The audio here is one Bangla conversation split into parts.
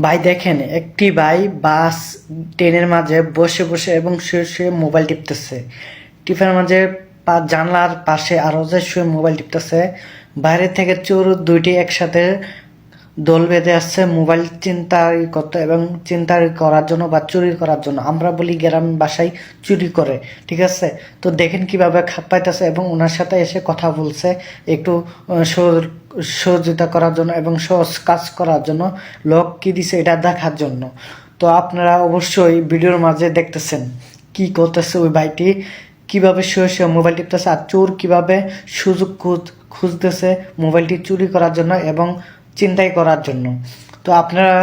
ভাই দেখেন, একটি ভাই বাস ট্রেনের মাঝে বসে বসে এবং শুয়ে শুয়ে মোবাইল টিপতেছে। টিপের মাঝে জানলার পাশে আরো যে শুয়ে মোবাইল টিপতেছে। বাইরে থেকে চোর দুইটি একসাথে দল বেঁধে আসছে মোবাইল ছিনতাই করতে এবং ছিনতাই করার জন্য বা চুরি করার জন্য। আমরা বলি গ্রাম বাসায় চুরি করে, ঠিক আছে? তো দেখেন কিভাবে খাপ পাইতেছে এবং ওনার সাথে এসে কথা বলছে একটু সহযোগিতা করার জন্য এবং সহজ কাজ করার জন্য। লোক কি দিছে এটা দেখার জন্য। তো আপনারা অবশ্যই ভিডিওর মাঝে দেখতেছেন কি করতেছে ওই ভাইটি, কিভাবে শুয়ে শুয়ে মোবাইল টিপতেছে আর চোর কিভাবে সুযোগ খুঁজতেছে মোবাইলটি চুরি করার জন্য এবং চিন্তাই করার জন্য। তো আপনারা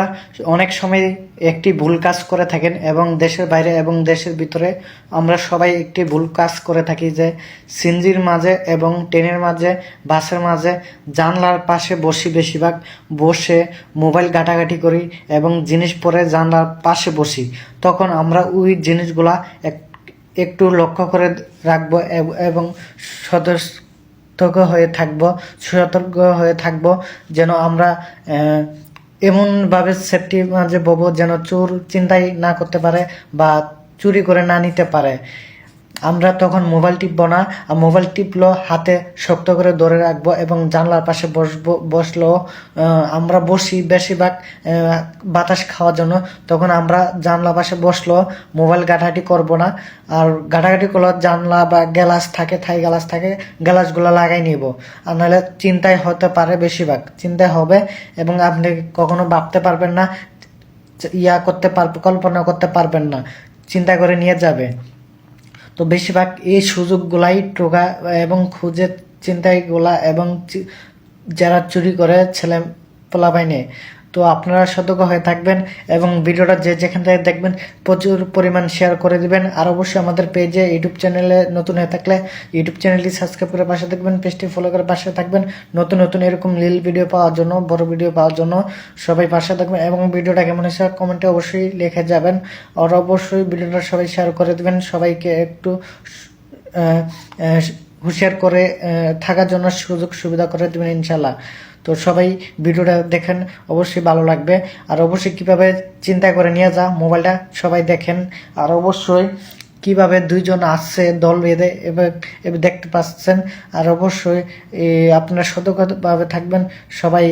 অনেক সময় একটি ভুল কাজ করে থাকেন এবং দেশের বাইরে এবং দেশের ভিতরে আমরা সবাই একটি ভুল কাজ করে থাকি, যে সিনজির মাঝে এবং ট্রেনের মাঝে বাসের মাঝে জানলার পাশে বসি, বেশিরভাগ বসে মোবাইল ঘাটাঘাটি করি এবং জিনিস পরে জানলার পাশে বসি। তখন আমরা ওই জিনিসগুলা একটু লক্ষ্য করে রাখবো এবং সতর্ক হয়ে থাকবো যেন আমরা এমনভাবে সেফটি মাঝে বলবো যেন চোর চিন্তাই না করতে পারে বা চুরি করে না নিতে পারে। আমরা তখন মোবাইল টিপবো না, আর মোবাইল টিপলো হাতে শক্ত করে ধরে রাখবো এবং জানলার পাশে বসলেও আমরা বসি বেশিরভাগ বাতাস খাওয়ার জন্য। তখন আমরা জানলা পাশে বসলো মোবাইল ঘাটাঘাটি করবো না। আর ঘাটাঘাটি করলে জানলা বা গ্লাস থাকে, থাই গ্লাস থাকে, গ্লাসগুলো লাগাই নিব। আর নাহলে চিন্তায় হতে পারে, বেশিরভাগ চিন্তায় হবে এবং আপনি কখনো ভাবতে পারবেন না, কল্পনা করতে পারবেন না, চিন্তা করে নিয়ে যাবে। তো বেশিরভাগ এই সুযোগগুলাই টোকা এবং খুঁজে চিন্তাইগুলা এবং যারা চুরি করে ছেলে পোলাপাইনে। তো আপনারা সতর্ক হয়ে থাকবেন এবং ভিডিওটা যেখান থেকে দেখবেন প্রচুর পরিমাণ শেয়ার করে দিবেন। আর অবশ্যই আমাদের পেজে ইউটিউব চ্যানেলে নতুন হয়ে থাকলে ইউটিউব চ্যানেলটি সাবস্ক্রাইব করে পাশে থাকবেন, পেজটি ফলো করে পাশে থাকবেন। নতুন নতুন এরকম রিল ভিডিও পাওয়ার জন্য, বড় ভিডিও পাওয়ার জন্য সবাই পাশে থাকবেন এবং ভিডিওটা কেমন হয়েছে কমেন্টে অবশ্যই লিখে যাবেন। আর অবশ্যই ভিডিওটা সবাই শেয়ার করে দেবেন, সবাইকে একটু হুঁশিয়ার করে থাকার জন্য সুযোগ সুবিধা করে দেবেন ইনশাল্লাহ। তো সবাই ভিডিওটা দেখেন, অবশ্যই ভালো লাগবে। আর অবশ্যই কিভাবে চিন্তা করে নিয়ে যা মোবাইলটা সবাই দেখেন। আর অবশ্যই কিভাবে দুইজন আসছে দল বেঁধে এবার দেখতে পাচ্ছেন। আর অবশ্যই আপনারা সতর্কভাবে থাকবেন, সবাই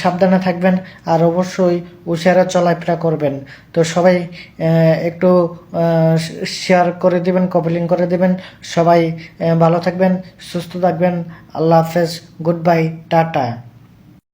সাবধানে থাকবেন আর অবশ্যই হুঁশিয়ারে চলাফেরা করবেন। তো সবাই একটু শেয়ার করে দিবেন, কপিলিং করে দিবেন। সবাই ভালো থাকবেন, সুস্থ থাকবেন। আল্লাহ হাফেজ, গুড বাই, টাটা।